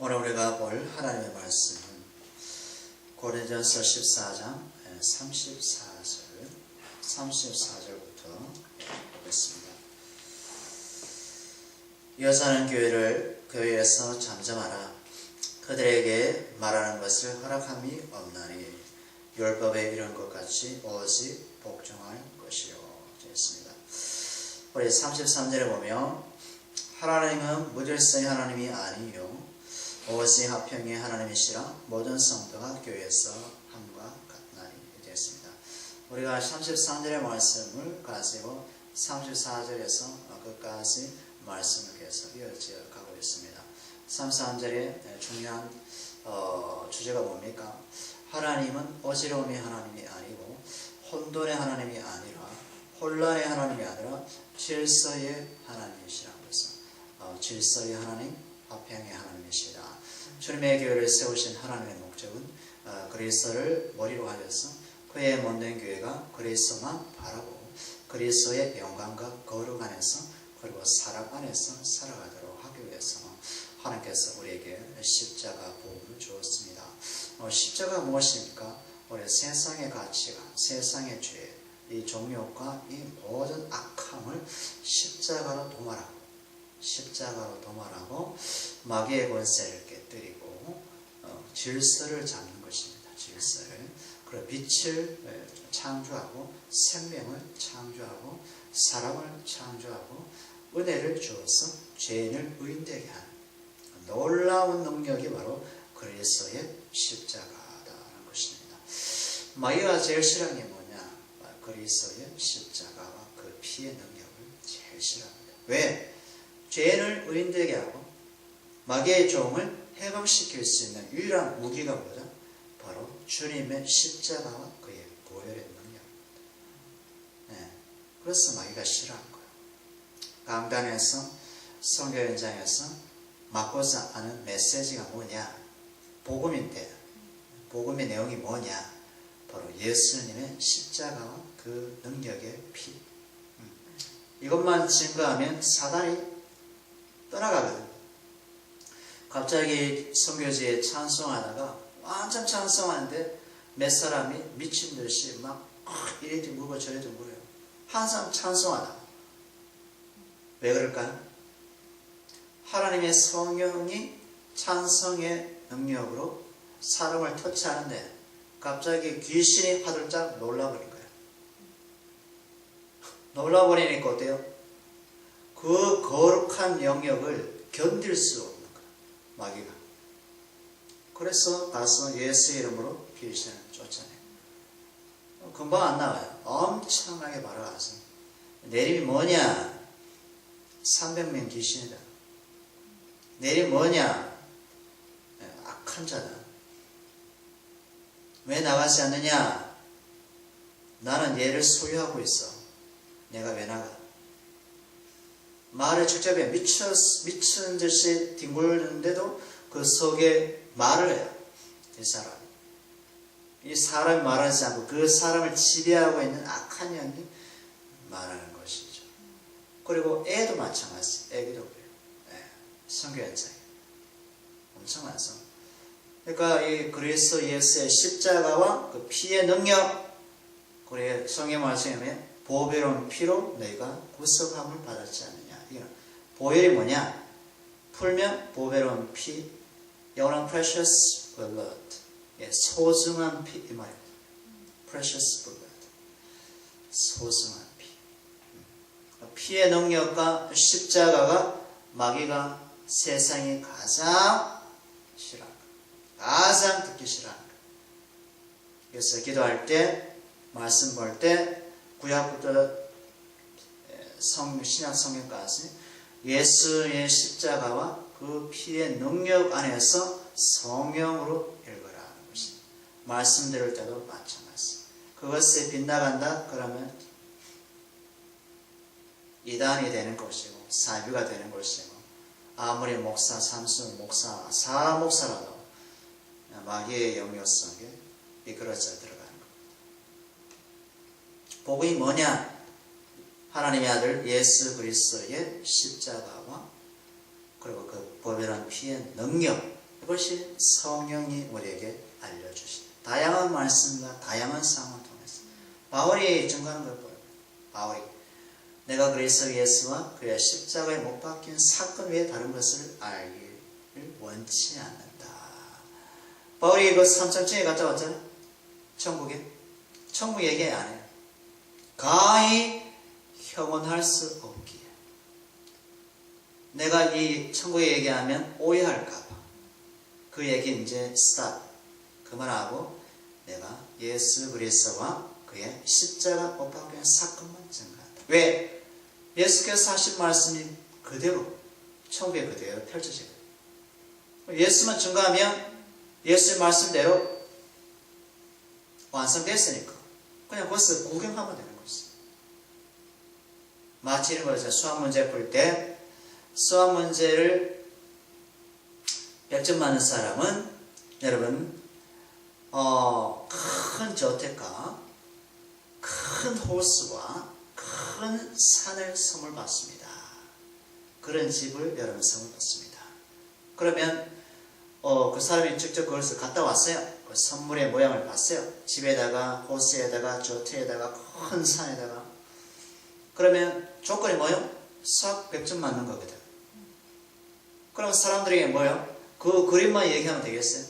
오늘 우리가 볼 하나님의 말씀은 고린도전서 14장 34절부터 보겠습니다. 여자는 교회에서 잠잠하라. 그들에게 말하는 것을 허락함이 없나니 율법에 이런 것 같이 오직 복종할 것이요. 되었습니다. 우리 33절에 보면 하나님은 무질서의 하나님이 아니요 오직 화평의 하나님이시라 모든 성도가 교회에서 함과 같나니. 되었습니다. 우리가 33절의 말씀을 가지고 34절에서 끝까지 말씀을 계속 이어가고 있습니다. 33절의 중요한 주제가 뭡니까? 하나님은 어지러움의 하나님이 아니고 혼돈의 하나님이 아니라 혼란의 하나님이 아니라 질서의 하나님이시라고 해서 질서의 하나님, 화평의 하나님이시다. 주님의 교회를 세우신 하나님의 목적은 그리스도를 머리로 하여서 그의 몸된 교회가 그리스도만 바라고 그리스도의 영광과 거룩 안에서 그리고 사랑 안에서 살아가도록 하기 위해서 하나님께서 우리에게 십자가 복음을 주었습니다. 십자가 무엇입니까? 우리 세상의 가치관, 세상의 죄, 이 종욕과 이 모든 악함을 십자가로 도말하고 마귀의 권세를 깨뜨리고 질서를 잡는 것입니다. 질서를. 그리고 빛을 창조하고 생명을 창조하고 사랑을 창조하고 은혜를 주어서 죄인을 의인되게 하는 놀라운 능력이 바로 그리스도의 십자가다라는 것입니다. 마귀가 제일 싫어하는 게 뭐냐? 그리스도의 십자가와 그 피의 능력을 제일 싫어합니다. 왜? 죄인을 의인되게 하고 마귀의 종을 해방시킬 수 있는 유일한 무기가 뭐죠? 바로 주님의 십자가와 그의 보혈의 능력입니다. 네. 그래서 마귀가 싫어하는 거예요. 강단에서 선교 현장에서 맡고자 하는 메시지가 뭐냐? 복음인데 복음의 내용이 뭐냐? 바로 예수님의 십자가와 그 능력의 피. 이것만 증거하면 사단이 떠나가거든. 갑자기 선교지에 찬송하다가 완전 찬송하는데 몇 사람이 미친 듯이 막 이리도 물고 저리도 물어요. 항상 찬송하다. 왜 그럴까요? 하나님의 성령이 찬송의 능력으로 사람을 터치하는데 갑자기 귀신이 화들짝 놀라버린 거예요. 놀라버리니까 어때요? 그 거룩한 영역을 견딜 수 없는 거예요. 마귀가. 그래서 가서 예수 이름으로 귀신을 쫓아내요. 금방 안 나와요. 엄청나게 말아가서 내림이 뭐냐? 300명 귀신이다. 내림이 뭐냐? 악한 자다. 왜 나가지 않느냐? 나는 얘를 소유하고 있어. 내가 왜 나가? 말을 직접 해. 미친 듯이 뒹굴는데도 그 속에 말을 해요. 이 사람. 이 사람이 말하지 않고 그 사람을 지배하고 있는 악한 영이 말하는 것이죠. 그리고 애도 마찬가지. 애기도 그래요. 네. 선교 현장에. 엄청 많죠. 그러니까 이 그리스도 예수의 십자가와 그 피의 능력, 그리고 성경 말씀에 보배로운 피로 너희가 구속함을 받았지 않느냐. 보혈이 뭐냐? 풀면 보배로운 피, 영어로는 precious blood, 소중한 피 이 말입니다. precious blood, 소중한 피. 피의 능력과 십자가가 마귀가 세상이 가장 싫어하는 거예요. 가장 듣기 싫어하는 거예요. 그래서 기도할 때, 말씀 볼 때, 구약부터 신약 성경까지 예수의 십자가와 그 피의 능력 안에서 성령으로 읽어라 하는 것입니다. 말씀 들을 때도 마찬가지. 그것에 빗나간다 그러면 이단이 되는 것이고 사비가 되는 것이고 아무리 목사, 삼순 목사, 사목사라도 마귀의 영역 속에 이끌어져 들어가는 겁니다. 복음이 뭐냐? 하나님의 아들 예수 그리스도의 십자가와 그리고 그 보배로운 피의 능력, 이것이 성령이 우리에게 알려주신 다양한 말씀과 다양한 상황을 통해서 바울이 증거하는 걸 보여요. 바울이 내가 그리스도 예수와 그의 십자가에 못 박힌 사건 외에 다른 것을 알기를 원치 않는다. 바울이 그 삼천층에 갔다 왔잖아요. 천국에. 천국 얘기 안 해요. 가히 형언할 수 없기에. 내가 이 천국에 얘기하면 오해할까봐. 그 얘기 이제 스탑. 그만하고 내가 예수 그리스도와 그의 십자가 못 박힌 사건만 증거한다. 왜? 예수께서 하신 말씀이 그대로 천국에 그대로 펼쳐지거든요. 예수만 증거하면 예수의 말씀대로 완성됐으니까 그냥 거기서 구경하면 되는 것이죠. 마치 이런 거죠. 수학 문제 풀 때 수학 문제를 100점 맞는 사람은 여러분 큰 저택과 큰 호수와 큰 산을 선물 받습니다. 그런 집을 여러분 선물 받습니다. 그러면 그 사람이 직접 그것을 갔다 왔어요. 그 선물의 모양을 봤어요. 집에다가 호수에다가 저택에다가 큰 산에다가. 그러면 조건이 뭐예요? 수학 100점 맞는 거거든. 그럼 사람들에게 뭐예요? 그 그림만 얘기하면 되겠어요?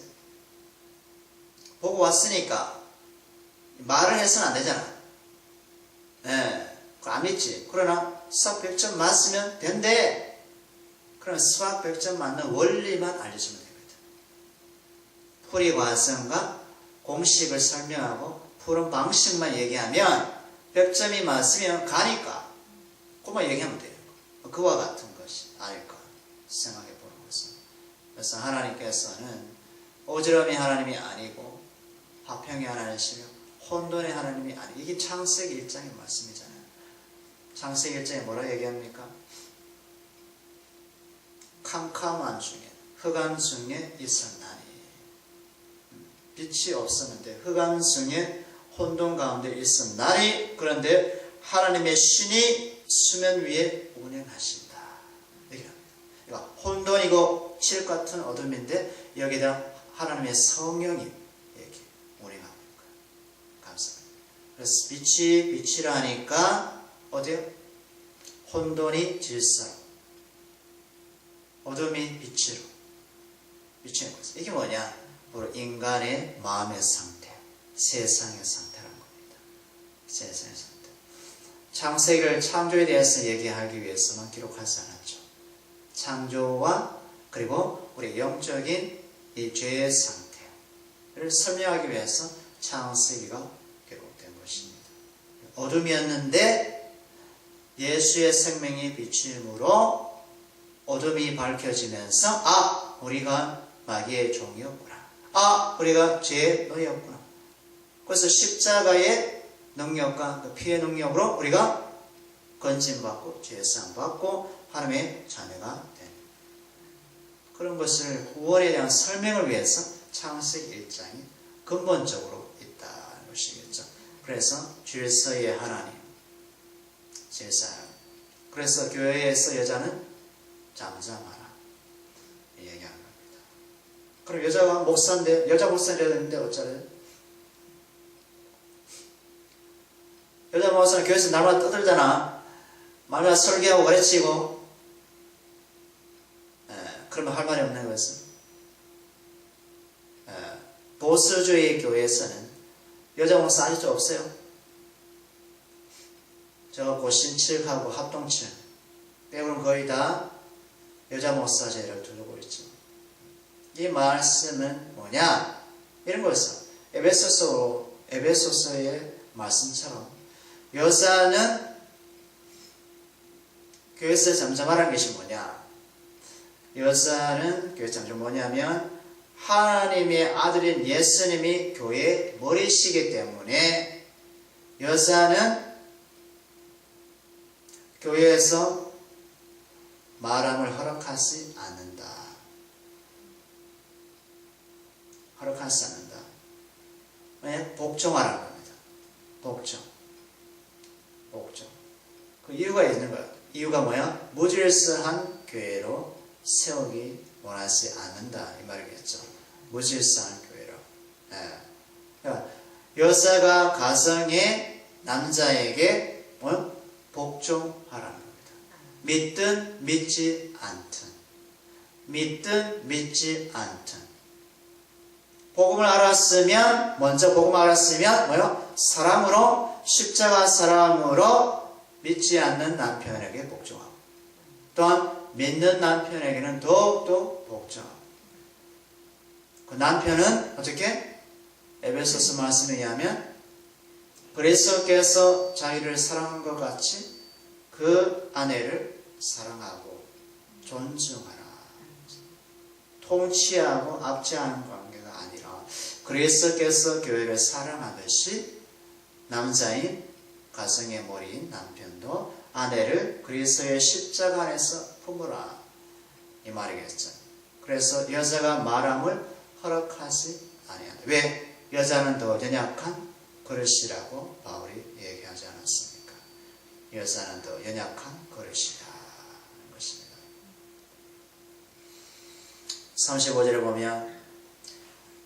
보고 왔으니까 말을 해서는 안 되잖아. 예, 그거 안 믿지. 그러나 수학 100점 맞으면 된대. 그러면 수학 100점 맞는 원리만 알려주면 되거든. 풀이 과정과 공식을 설명하고 푸는 방식만 얘기하면 100점이 맞으면 가니까 그만 얘기하면 돼요. 그와 같은 것이 아닐까 생각해 보는 것은. 그래서 하나님께서는 오지랖이 하나님이 아니고 화평의 하나님이시며 혼돈의 하나님이 아니. 이게 창세기 1장의 말씀이잖아요. 창세기 1장에 뭐라고 얘기합니까? 캄캄한 중에 흑암 중에 있었나니. 빛이 없었는데 흑암 중에 혼돈 가운데 있었나니. 그런데 하나님의 신이 수면 위에 운행하신다. 얘기합니다. 그러니까 혼돈이고 칠 같은 어둠인데 여기다 하나님의 성령이 이렇게 운행하고 있는 거예요. 감사합니다. 그래서 빛이 빛이라 하니까 어디요? 혼돈이 질서로, 어둠이 빛으로 비치는 거죠. 이게 뭐냐? 바로 인간의 마음의 상태, 세상의 상태라는 겁니다. 세상의 상태. 창세기를 창조에 대해서 얘기하기 위해서만 기록하지 않았죠. 창조와 그리고 우리 영적인 이 죄의 상태를 설명하기 위해서 창세기가 기록된 것입니다. 어둠이었는데 예수의 생명이 비침으로 어둠이 밝혀지면서 우리가 마귀의 종이었구나. 우리가 죄의 노예였구나. 그래서 십자가의 능력과 그 피의 능력으로 우리가 건진받고 죄사함받고 하나님의 자녀가 되는 그런 것을 구원에 대한 설명을 위해서 창세기 1장이 근본적으로 있다는 것이겠죠. 그래서 질서의 하나님, 제사람. 그래서 교회에서 여자는 잠잠하라 얘기하는 겁니다. 그럼 여자가 목사인데, 여자 목사인데 되는데 어쩌래요? 여자 목사는 교회에서 날마다 떠들잖아. 말마다 설교하고 가르치고. 그러면 할 말이 없는 것은 보수주의 교회에서는 여자 목사 아직도 없어요. 저 고신칠하고 합동칠 빼고는 거의 다 여자 목사제를 두르고 있죠. 이 말씀은 뭐냐? 이런 거였어. 에베소서의 말씀처럼 여자는 교회에서 잠잠하라는 것이 뭐냐? 여자는 교회에서 잠잠 뭐냐면 하나님의 아들인 예수님이 교회의 머리시기 때문에 여자는 교회에서 말함을 허락하지 않는다. 허락하지 않는다. 왜? 복종하라는 겁니다. 복종. 그 이유가 있는 거예요. 이유가 뭐야? 무질서한 교회로 세우기 원하지 않는다 이 말이겠죠. 무질서한 교회로. 그러니까 여자가 가정의 남자에게 복종하라는 겁니다. 믿든 믿지 않든, 믿든 믿지 않든. 복음을 알았으면, 먼저 복음을 알았으면 사랑으로, 십자가 사랑으로 믿지 않는 남편에게 복종하고, 또한 믿는 남편에게는 더욱더 복종하고. 그 남편은 어떻게? 에베소서 말씀에 의하면 그리스도께서 자기를 사랑한 것 같이 그 아내를 사랑하고 존중하라. 통치하고 압제하는 관계가 아니라 그리스도께서 교회를 사랑하듯이 남자인 가정의 머리인 남편도 아내를 그리스도의 십자가 안에서 품으라 이 말이겠죠. 그래서 여자가 말함을 허락하지 아니한다. 왜? 여자는 더 연약한 그릇이라고 바울이 얘기하지 않았습니까? 여자는 더 연약한 그릇이다 하는 것입니다. 35절에 보면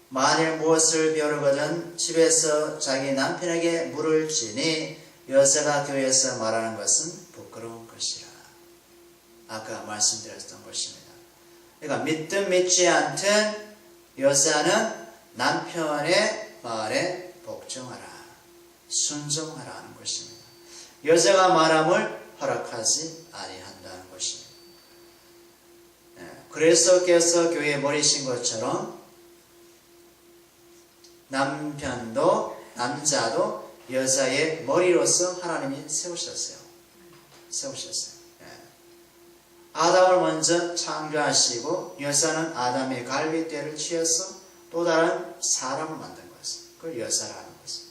만일 무엇을 벼르거든 집에서 자기 남편에게 물을 지니 여자가 교회에서 말하는 것은 부끄러운 것이라. 아까 말씀드렸던 것입니다. 그러니까 믿든 믿지 않든 여자는 남편의 말에 복종하라, 순종하라 하는 것입니다. 여자가 말함을 허락하지 아니한다는 것입니다. 그리스도께서 교회에 머리신 것처럼 남편도 남자도 여자의 머리로서 하나님이 세우셨어요. 아담을 먼저 창조하시고 여자는 아담의 갈빗대를 취해서 또 다른 사람을 만든 것을, 그걸 여자라는 것을.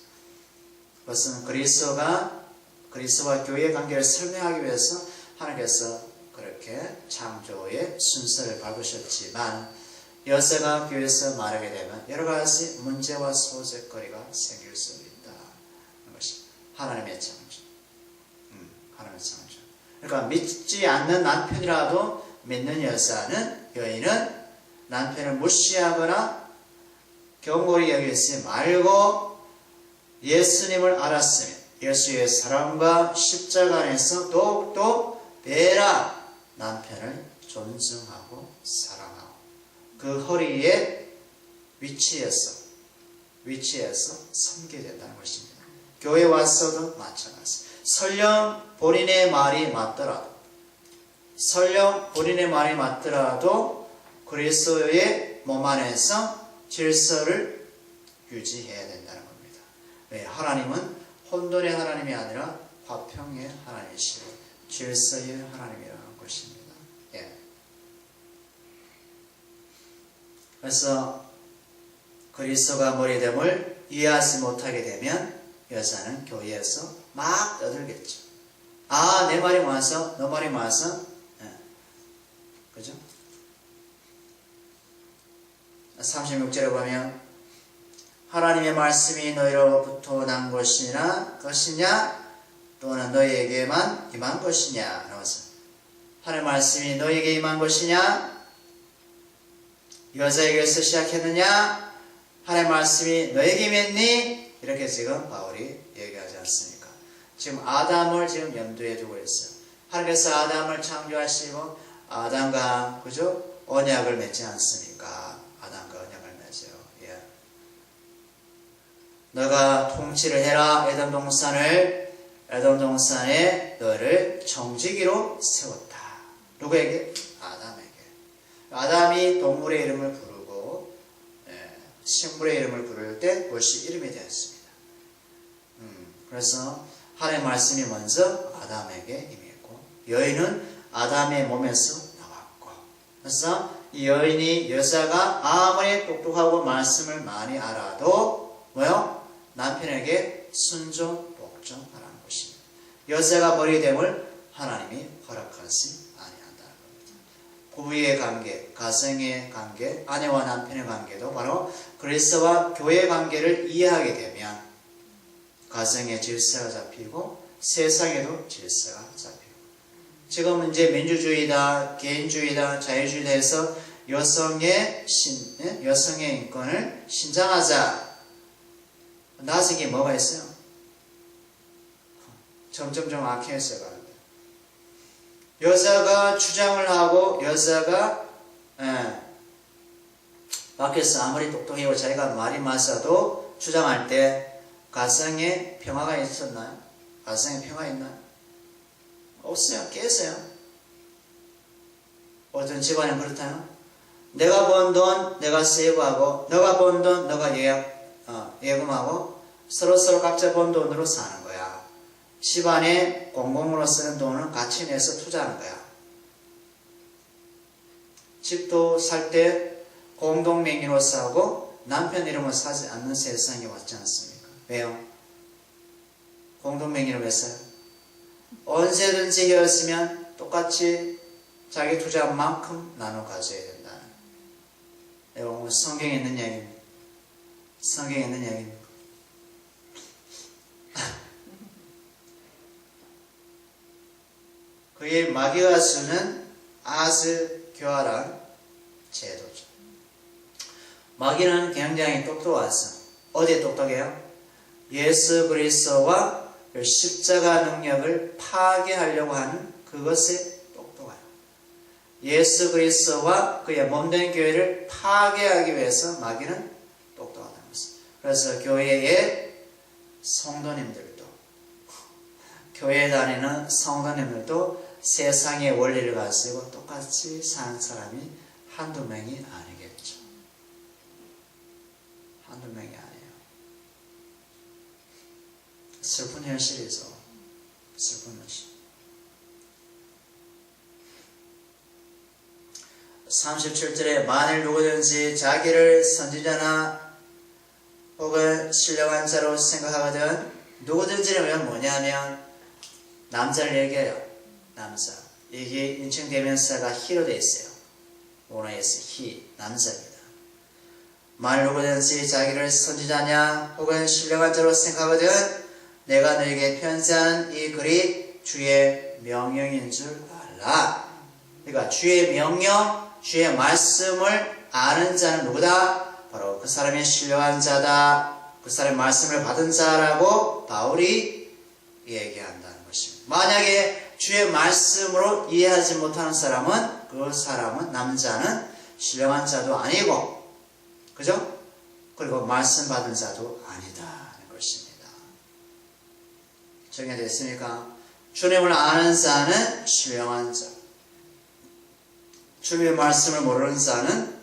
그것은 그리스도와 교회의 관계를 설명하기 위해서 하나님께서 그렇게 창조의 순서를 밟으셨지만 여자가 교회에서 말하게 되면 여러 가지 문제와 소재거리가 생길 수 있다는 것이 하나님의 창조. 하나님의 창조. 그러니까 믿지 않는 남편이라도 믿는 여인은 남편을 무시하거나 경솔히 여기지 말고 예수님을 알았으면 예수의 사랑과 십자가 안에서 더욱더 베라 남편을 존중하고 사랑하고 그 허리에 위치해서 섬기게 된다는 것입니다. 교회 와서도 마찬가지. 설령 본인의 말이 맞더라도 그리스도의 몸 안에서 질서를 유지해야 된다는 겁니다. 왜? 하나님은 혼돈의 하나님이 아니라 화평의 하나님이시고 질서의 하나님이라는 것입니다. 그래서 그리스도가 머리됨을 이해하지 못하게 되면 여자는 교회에서 막 떠들겠죠. 아, 내 말이 맞아, 너 말이 맞아. 그죠? 36절에 보면 하나님의 말씀이 너희로부터 난 것이냐 또는 너희에게만 임한 것이냐 나와서 하나님의 말씀이 너희에게 임한 것이냐 여자에게서 시작했느냐 하나님의 말씀이 너희에게 임했니 이렇게 지금 바울이 얘기하지 않습니까? 지금 아담을 지금 염두에 두고 있어요. 하나님께서 아담을 창조하시고 아담과 그죠? 언약을 맺지 않습니까? 아담과 언약을 맺어요. 너가 통치를 해라. 에돔 동산에 너를 정직이로 세웠다. 누구에게? 아담에게. 아담이 동물의 이름을 부르고 식물의 이름을 부를 때 그것이 이름이 되었습니다. 그래서 하나님의 말씀이 먼저 아담에게 임했고 여인은 아담의 몸에서 나왔고 그래서 이 여인이 여자가 아무리 똑똑하고 말씀을 많이 알아도 남편에게 순종, 복종하라는 것입니다. 여자가 머리됨을 하나님이 허락하지 아니한다는 겁니다. 부부의 관계, 가정의 관계, 아내와 남편의 관계도 바로 그리스도와 교회의 관계를 이해하게 되면 가정의 질서가 잡히고 세상에도 질서가 잡히고 지금 이제 민주주의다, 개인주의다, 자유주의다 해서 여성의 인권을 신장하자. 나중에 뭐가 있어요? 점점 악해져 가는데. 여자가 주장을 하고 여자가 밖에서 아무리 똑똑하고 자기가 말이 맞아도 주장할 때 가정에 평화가 있었나요? 가정에 평화 있나요? 없어요. 깨어요. 어떤 집안은 그렇다요. 내가 번 돈 내가 세이브하고 너가 번 돈 너가 예금하고 서로 각자 번 돈으로 사는 거야. 집안에 공공으로 쓰는 돈을 같이 내서 투자하는 거야. 집도 살 때 공동 명의로 사고 남편 이름으로 사지 않는 세상이 왔지 않습니까? 왜요? 공동 명의로 왜 사요? 언제든지 헤어지면 똑같이 자기 투자한 만큼 나눠 가져야 된다는. 이건 성경에 있는 이야기입니다. 성경에 있는 이야기입니다. 그의 마귀가 주는 아주 교활한 제도죠. 마귀는 굉장히 똑똑하죠. 어디에 똑똑해요? 예수 그리스도와 십자가 능력을 파괴하려고 하는 그것에 똑똑해요. 예수 그리스도와 그의 몸된 교회를 파괴하기 위해서 마귀는 똑똑하다는 것입니다. 그래서 교회의 성도님들도, 교회에 다니는 성도님들도 세상의 원리를 가지고 똑같이 사는 사람이 한두 명이 아니겠죠. 한두 명이 아니에요. 슬픈 현실이죠. 슬픈 현실. 37절에 만일 누구든지 자기를 선지자나 혹은 신령한 자로 생각하거든, 누구든지는 뭐냐면 남자를 얘기해요. 남자. 이게 인칭대명사가 히로 되어 있어요. 원어에서 히, 남자입니다. 만일 누구든지 자기를 선지자냐 혹은 신령한 자로 생각하거든 내가 너에게 편지한 이 글이 주의 명령인 줄 알라. 그러니까 주의 명령, 주의 말씀을 아는 자는 누구다? 바로 그 사람이 신령한 자다. 그 사람의 말씀을 받은 자라고 바울이 얘기한다는 것입니다. 만약에 주의 말씀으로 이해하지 못하는 사람은 그 사람은 남자는 신령한 자도 아니고, 그죠? 그리고 말씀 받은 자도 아니다는 것입니다. 정리됐습니까? 주님을 아는 자는 신령한 자, 주님의 말씀을 모르는 자는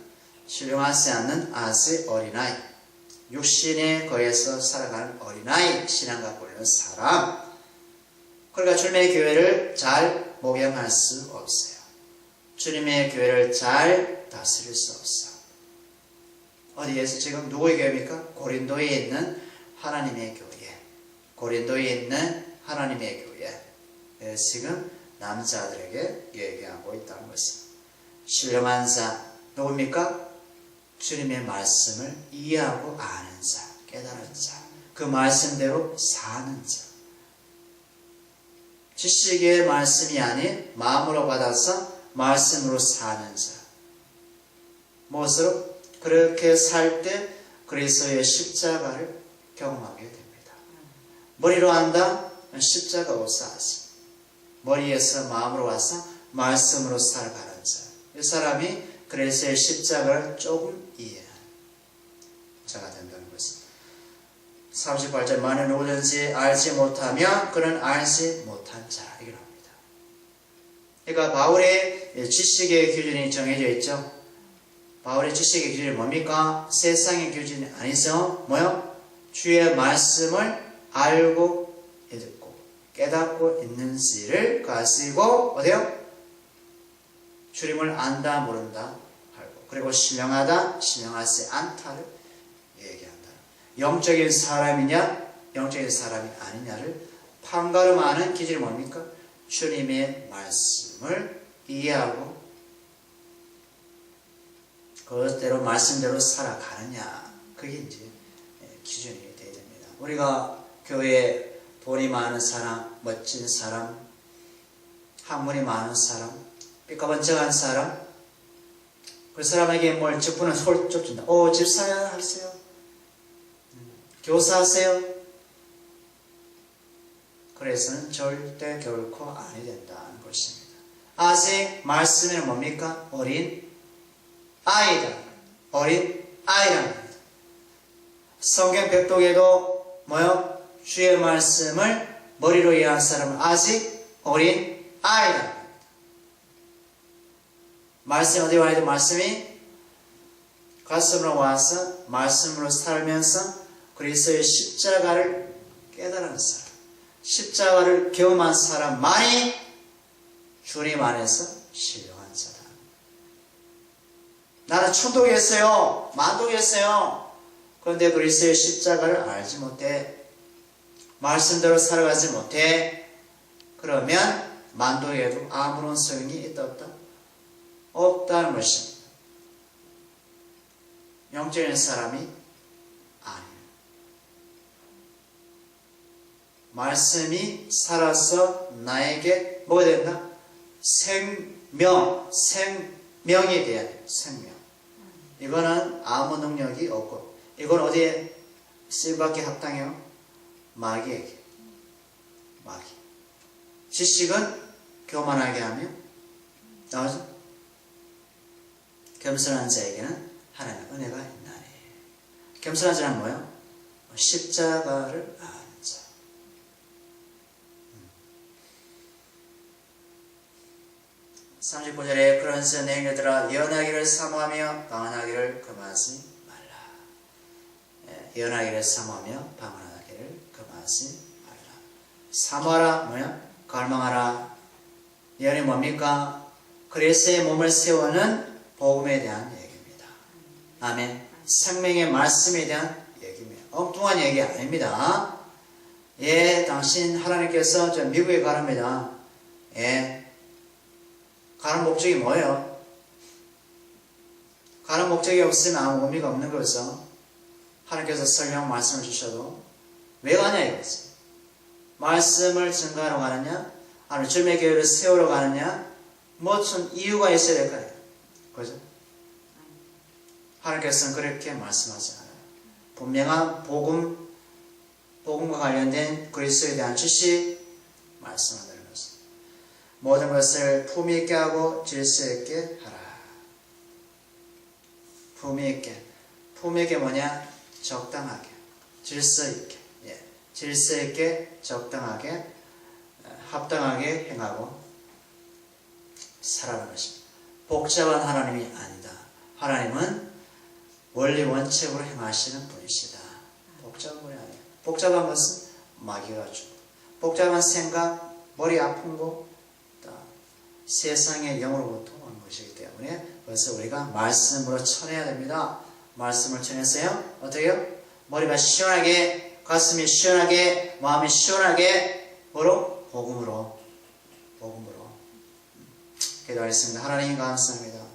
신령하지 않는 아직 어린아이, 육신에 거해서 살아가는 어린아이, 신앙 갖고 있는 사람. 그러니까 주님의 교회를 잘 목양할 수 없어요. 주님의 교회를 잘 다스릴 수 없어요. 어디에서 지금 누구의 교회입니까? 고린도에 있는 하나님의 교회. 고린도에 있는 하나님의 교회. 지금 남자들에게 얘기하고 있다는 것입니다. 신령한 자 누굽니까? 주님의 말씀을 이해하고 아는 자, 깨달은 자, 그 말씀대로 사는 자. 지식의 말씀이 아닌 마음으로 받아서 말씀으로 사는 자. 무엇으로? 그렇게 살 때 그리스도의 십자가를 경험하게 됩니다. 머리로 한다? 십자가 없사하지. 머리에서 마음으로 와서 말씀으로 살아가는 자. 이 사람이 그리스도의 십자가를 조금 이해하는 자가 된다는 것입니다. 38절 만일 누구든지 알지 못하면 그는 알지 못한 자. 이게 나옵니다. 그러니까 바울의 지식의 기준이 정해져 있죠. 바울의 지식의 기준이 뭡니까? 세상의 기준이 아니죠. 뭐요? 주의 말씀을 알고 읽고 깨닫고 있는지를 가지고 어디요? 주님을 안다 모른다 알고, 그리고 신령하다 신령하지 않다를 얘기한다. 영적인 사람이냐 영적인 사람이 아니냐를 판가름하는 기준이 뭡니까? 주님의 말씀을 이해하고 그것대로 말씀대로 살아가느냐, 그게 이제 기준이 되어야 됩니다. 우리가 교회에 돈이 많은 사람, 멋진 사람, 학문이 많은 사람, 삐까번쩍한 사람, 그 사람에게 뭘 직분을 솔직히 준다. 집사야 하세요. 교사 하세요. 그래서는 절대 결코 아니 된다는 것입니다. 아직 말씀은 뭡니까? 어린 아이다. 어린 아이랍니다. 성경 백독에도 뭐요? 주의 말씀을 머리로 이해한 사람은 아직 어린 아이랍니다. 말씀이 어디 와야 돼? 말씀이 가슴으로 와서 말씀으로 살면서 그리스도의 십자가를 깨달은 사람, 십자가를 경험한 사람만이 주님 안에서 신령한 자다. 나는 천국에 있어요. 만국에 있어요. 그런데 그리스도의 십자가를 알지 못해. 말씀대로 살아가지 못해. 그러면 만국에도 아무런 소용이 있다 없다? 없다는 것입니다. 영적인 사람이 아니에요. 말씀이 살아서 나에게 뭐가 된다? 생명이 돼야 돼요. 생명. 이거는 아무 능력이 없고, 이건 어디에 쓰임받기에 합당해요? 마귀에게. 마귀. 지식은 교만하게 하며, 나와서 겸손한 자에게는 하나님의 은혜가 있나니. 겸손한 자는 뭐예요? 십자가를 아는 자. 39절에 그런서 내 형제들아 연하기를 사모하며 방언하기를 금하지 말라. 연하기를 사모하며 방언하기를 금하지 말라. 사모하라 뭐야? 갈망하라. 연이 뭡니까? 그리스도의 몸을 세우는 복음에 대한 얘기입니다. 아멘. 생명의 말씀에 대한 얘기입니다. 엉뚱한 얘기 아닙니다. 당신 하나님께서 저 미국에 가랍니다. 가는 목적이 뭐예요? 가는 목적이 없으면 아무 의미가 없는 거죠. 하나님께서 설령 말씀을 주셔도 왜 가냐 이거지. 말씀을 증거하러 가느냐? 아니면 주님의 교회를 세우러 가느냐? 무슨 이유가 있어야 될 거예요. 그죠? 하나님께서는 그렇게 말씀하지 않아요. 분명한 복음과 관련된 그리스도에 대한 지식 말씀하는 것입니다. 모든 것을 품위 있게 하고 질서 있게 하라. 품위 있게 뭐냐? 적당하게, 질서 있게, 질서 있게, 적당하게, 합당하게 행하고 살아가는 것입니다. 복잡한 하나님이 아니다. 하나님은 원리 원칙으로 행하시는 분이시다. 복잡한 분이 아니에요. 복잡한 것은 마귀가 주고, 복잡한 생각, 머리 아픈 거, 세상의 영으로부터 온 것이기 때문에 그래서 우리가 말씀으로 쳐내야 됩니다. 말씀을 쳐내서요. 어떻게요? 머리가 시원하게, 가슴이 시원하게, 마음이 시원하게 복음으로 기도하겠습니다. 하나님 감사합니다.